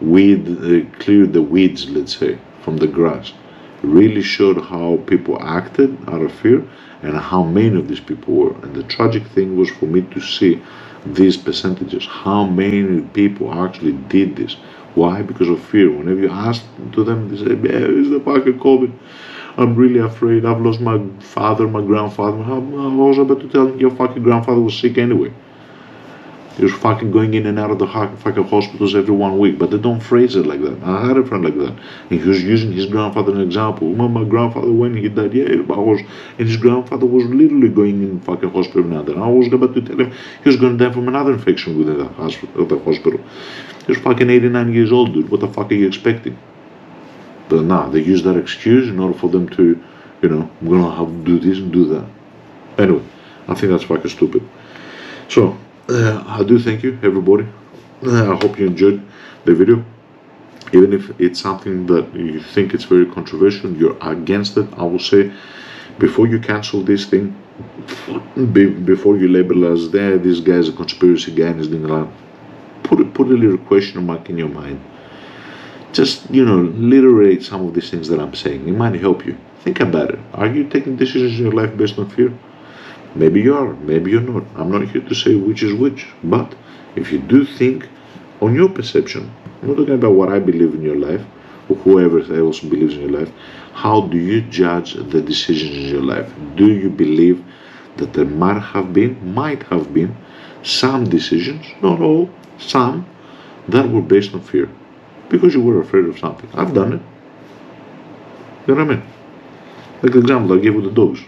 really cleared the weeds, let's say, from the grass. It really showed how people acted out of fear and how many of these people were. And the tragic thing was for me to see these percentages, how many people actually did this. Why? Because of fear. Whenever you ask to them, they say, yeah, it's the fucking COVID. I'm really afraid. I've lost my father, my grandfather. I was about to tell them your fucking grandfather was sick anyway. He was fucking going in and out of the fucking hospitals every 1 week, but they don't phrase it like that. I had a friend like that, and he was using his grandfather as an example. My grandfather, when he died, and his grandfather was literally going in fucking hospital now. And I was about to tell him he was going to die from another infection within the hospital. He was fucking 89 years old, dude. What the fuck are you expecting? But nah, they use that excuse in order for them to, I'm gonna have to do this and do that. Anyway, I think that's fucking stupid. So, I do thank you, everybody. I hope you enjoyed the video. Even if it's something that you think it's very controversial, you're against it, I will say, before you cancel this thing, before you label as this guy's a conspiracy guy and is doing that, put a little question mark in your mind. Just, literate some of these things that I'm saying. It might help you. Think about it. Are you taking decisions in your life based on fear? Maybe you are, maybe you're not. I'm not here to say which is which, but if you do think on your perception, I'm not talking about what I believe in your life, or whoever else believes in your life, how do you judge the decisions in your life? Do you believe that there might have been some decisions, not all, some, that were based on fear? Because you were afraid of something. I've done it. You know what I mean? Like the example I gave with the dogs.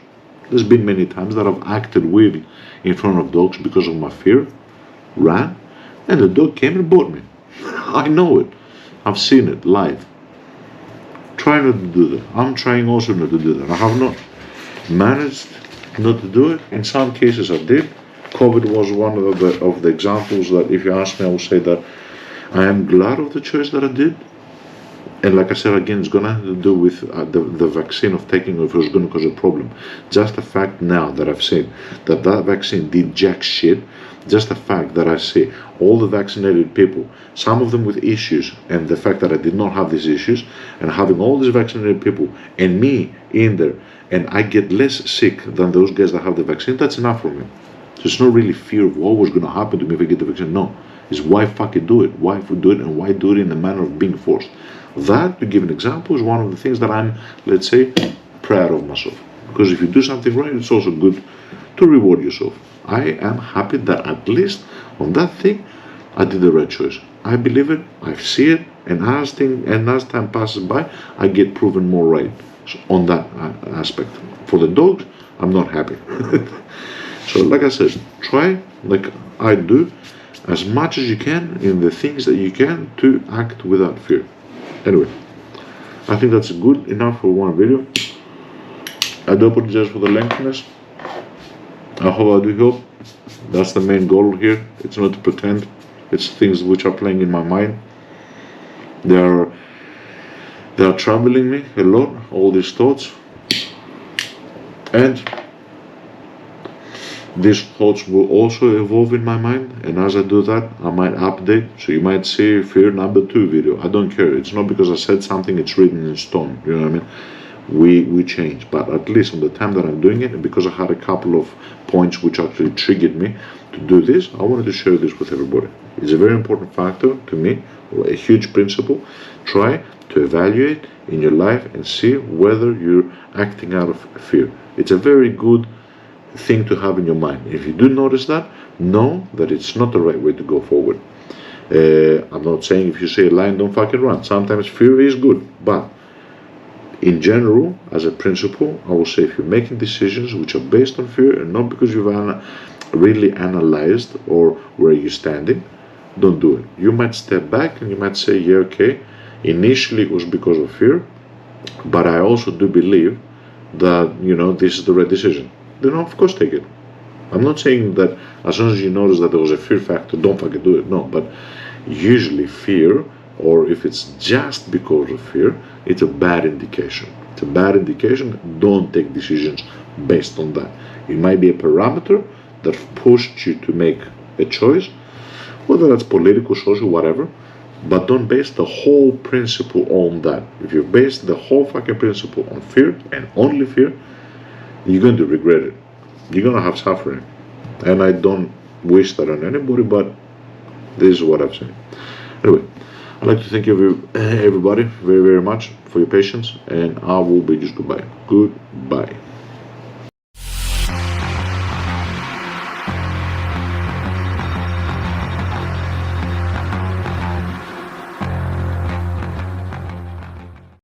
There's been many times that I've acted weird in front of dogs because of my fear, ran, and the dog came and bought me. I know it. I've seen it live. Try not to do that. I'm trying also not to do that. I have not managed not to do it. In some cases I did. COVID was one of the examples that if you ask me, I will say that I am glad of the choice that I did. And like I said again, it's going to have to do with the vaccine of taking it, if it was going to cause a problem. Just the fact now that I've seen that vaccine did jack shit, just the fact that I see all the vaccinated people, some of them with issues, and the fact that I did not have these issues, and having all these vaccinated people and me in there, and I get less sick than those guys that have the vaccine, that's enough for me. So it's not really fear of what was going to happen to me if I get the vaccine. No, it's why fucking do it, why do it, and why do it in the manner of being forced. That, to give an example, is one of the things that I'm, let's say, proud of myself. Because if you do something right, it's also good to reward yourself. I am happy that at least on that thing, I did the right choice. I believe it, I see it, and as time passes by, I get proven more right on that aspect. For the dogs, I'm not happy. So, like I said, try, like I do, as much as you can in the things that you can to act without fear. Anyway, I think that's good enough for one video. I do apologize for the lengthiness. I hope I do help. That's the main goal here. It's not to pretend. It's things which are playing in my mind. They are troubling me a lot, all these thoughts. And these thoughts will also evolve in my mind, and as I do that, I might update. So you might see fear number 2 video. I don't care. It's not because I said something, it's written in stone. You know what I mean? We change, but at least on the time that I'm doing it, and because I had a couple of points which actually triggered me to do this, I wanted to share this with everybody. It's a very important factor to me, a huge principle. Try to evaluate in your life and see whether you're acting out of fear. It's a very good thing to have in your mind. If you do notice that, know that it's not the right way to go forward. I'm not saying if you say a line, don't fucking run. Sometimes fear is good, but in general, as a principle, I will say if you're making decisions which are based on fear and not because you've really analyzed or where you're standing, don't do it. You might step back and you might say, yeah, okay, initially it was because of fear, but I also do believe that, this is the right decision. Then of course take it. I'm not saying that as soon as you notice that there was a fear factor, don't fucking do it. No, but usually fear, or if it's just because of fear, it's a bad indication. It's a bad indication. Don't take decisions based on that. It might be a parameter that pushed you to make a choice, whether that's political, social, whatever, but don't base the whole principle on that. If you base the whole fucking principle on fear and only fear, you're going to regret it. You're going to have suffering. And I don't wish that on anybody, but this is what I've seen. Anyway, I'd like to thank everybody very, very much for your patience, and I will bid you goodbye. Goodbye.